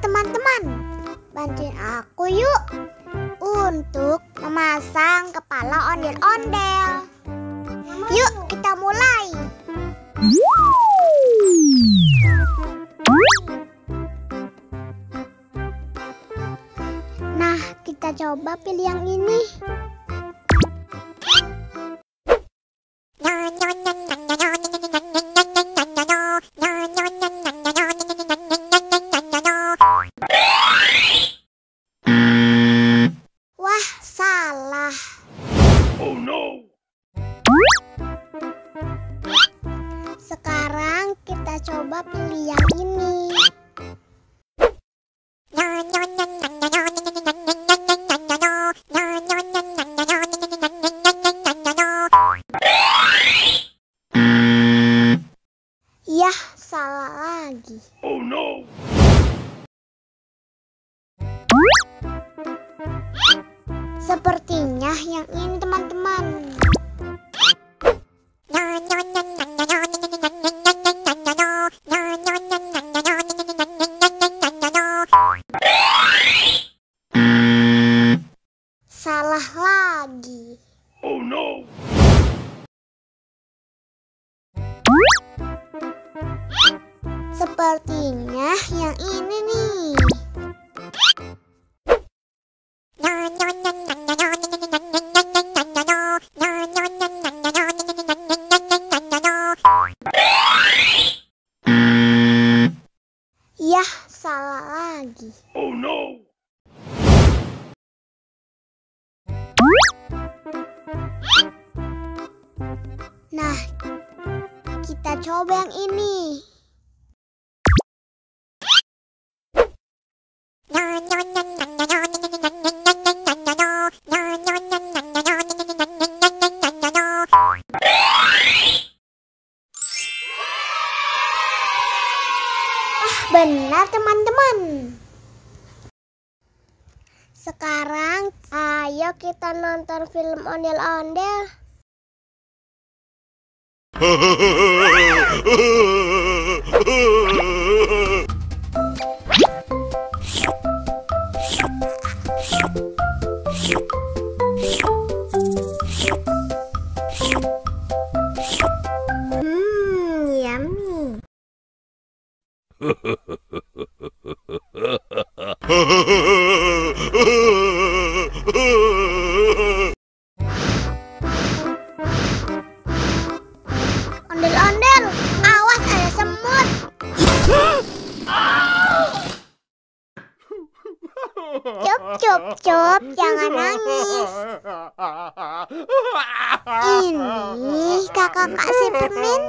teman-teman, bantuin aku yuk untuk memasang kepala ondel-ondel. Yuk kita mulai. Nah, kita coba pilih yang ini. Wah, salah. Oh no. Sekarang kita coba pilih yang ini. Yah, salah lagi. Oh no. Sepertinya yang ini teman-teman. Salah lagi. Oh no. Sepertinya yang ini nih. Yah, salah lagi. Oh no. Nah, kita coba yang ini. Benar teman-teman. Sekarang ayo kita nonton film ondel-ondel. Yummy. Ondel-ondel, awas ada semut. Cup, jangan nangis. Ini kakak Superman.